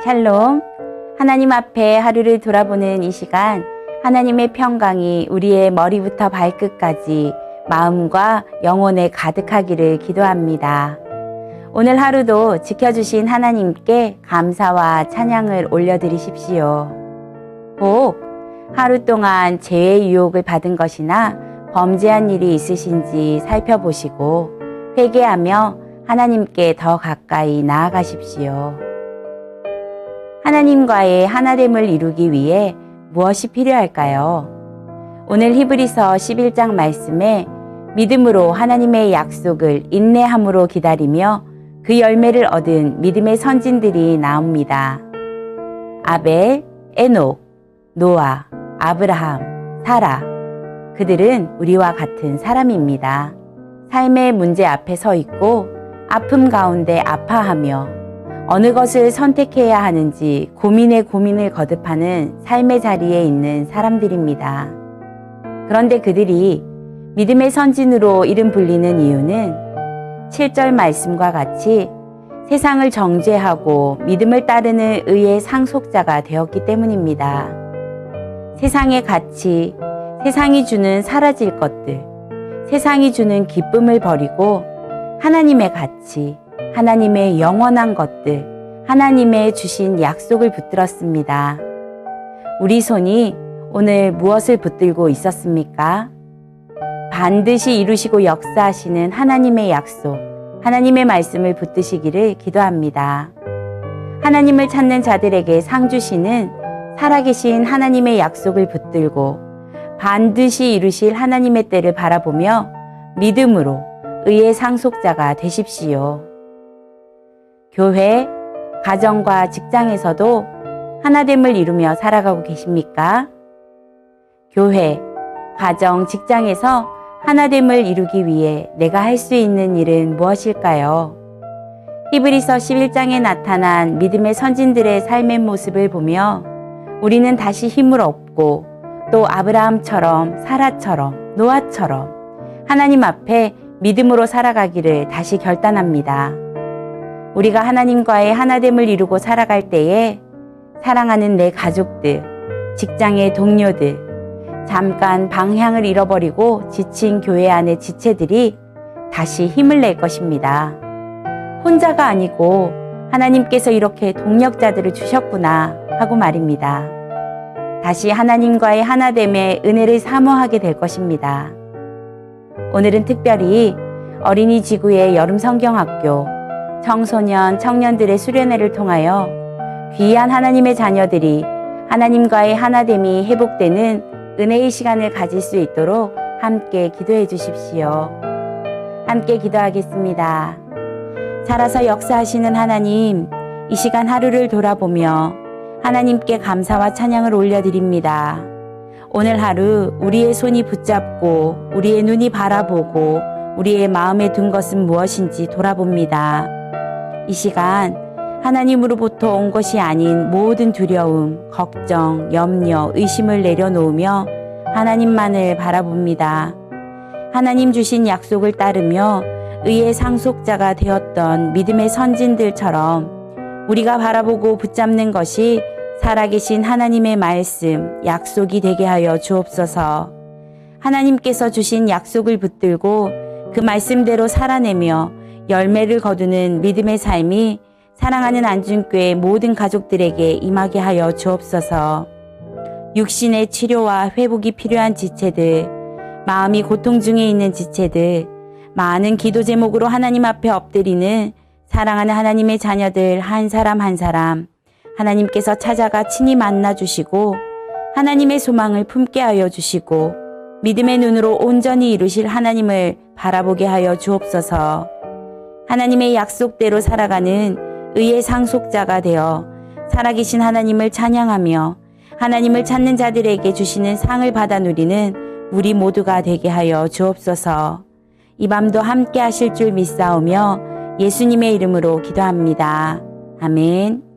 샬롬. 하나님 앞에 하루를 돌아보는 이 시간, 하나님의 평강이 우리의 머리부터 발끝까지 마음과 영혼에 가득하기를 기도합니다. 오늘 하루도 지켜주신 하나님께 감사와 찬양을 올려드리십시오. 혹 하루 동안 죄의 유혹을 받은 것이나 범죄한 일이 있으신지 살펴보시고 회개하며 하나님께 더 가까이 나아가십시오. 하나님과의 하나됨을 이루기 위해 무엇이 필요할까요? 오늘 히브리서 11장 말씀에 믿음으로 하나님의 약속을 인내함으로 기다리며 그 열매를 얻은 믿음의 선진들이 나옵니다. 아벨, 에녹, 노아, 아브라함, 사라. 그들은 우리와 같은 사람입니다. 삶의 문제 앞에 서 있고 아픔 가운데 아파하며 어느 것을 선택해야 하는지 고민에 고민을 거듭하는 삶의 자리에 있는 사람들입니다. 그런데 그들이 믿음의 선진으로 이름 불리는 이유는 7절 말씀과 같이 세상을 정죄하고 믿음을 따르는 의의 상속자가 되었기 때문입니다. 세상의 가치, 세상이 주는 사라질 것들, 세상이 주는 기쁨을 버리고 하나님의 가치, 하나님의 영원한 것들, 하나님의 주신 약속을 붙들었습니다. 우리 손이 오늘 무엇을 붙들고 있었습니까? 반드시 이루시고 역사하시는 하나님의 약속, 하나님의 말씀을 붙드시기를 기도합니다. 하나님을 찾는 자들에게 상 주시는 살아계신 하나님의 약속을 붙들고 반드시 이루실 하나님의 때를 바라보며 믿음으로 의의 상속자가 되십시오. 교회, 가정과 직장에서도 하나됨을 이루며 살아가고 계십니까? 교회, 가정, 직장에서 하나됨을 이루기 위해 내가 할 수 있는 일은 무엇일까요? 히브리서 11장에 나타난 믿음의 선진들의 삶의 모습을 보며 우리는 다시 힘을 얻고 또 아브라함처럼, 사라처럼, 노아처럼 하나님 앞에 믿음으로 살아가기를 다시 결단합니다. 우리가 하나님과의 하나됨을 이루고 살아갈 때에 사랑하는 내 가족들, 직장의 동료들, 잠깐 방향을 잃어버리고 지친 교회 안의 지체들이 다시 힘을 낼 것입니다. 혼자가 아니고 하나님께서 이렇게 동력자들을 주셨구나 하고 말입니다. 다시 하나님과의 하나됨의 은혜를 사모하게 될 것입니다. 오늘은 특별히 어린이 지구의 여름 성경학교, 청소년, 청년들의 수련회를 통하여 귀한 하나님의 자녀들이 하나님과의 하나됨이 회복되는 은혜의 시간을 가질 수 있도록 함께 기도해 주십시오. 함께 기도하겠습니다. 살아서 역사하시는 하나님, 이 시간 하루를 돌아보며 하나님께 감사와 찬양을 올려드립니다. 오늘 하루 우리의 손이 붙잡고 우리의 눈이 바라보고 우리의 마음에 둔 것은 무엇인지 돌아봅니다. 이 시간 하나님으로부터 온 것이 아닌 모든 두려움, 걱정, 염려, 의심을 내려놓으며 하나님만을 바라봅니다. 하나님 주신 약속을 따르며 의의 상속자가 되었던 믿음의 선진들처럼 우리가 바라보고 붙잡는 것이 살아계신 하나님의 말씀, 약속이 되게 하여 주옵소서. 하나님께서 주신 약속을 붙들고 그 말씀대로 살아내며 열매를 거두는 믿음의 삶이 사랑하는 안중교회 모든 가족들에게 임하게 하여 주옵소서. 육신의 치료와 회복이 필요한 지체들, 마음이 고통 중에 있는 지체들, 많은 기도 제목으로 하나님 앞에 엎드리는 사랑하는 하나님의 자녀들 한 사람 한 사람 하나님께서 찾아가 친히 만나 주시고 하나님의 소망을 품게 하여 주시고 믿음의 눈으로 온전히 이루실 하나님을 바라보게 하여 주옵소서. 하나님의 약속대로 살아가는 의의 상속자가 되어 살아계신 하나님을 찬양하며 하나님을 찾는 자들에게 주시는 상을 받아 누리는 우리 모두가 되게 하여 주옵소서. 이 밤도 함께 하실 줄 믿사오며 예수님의 이름으로 기도합니다. 아멘.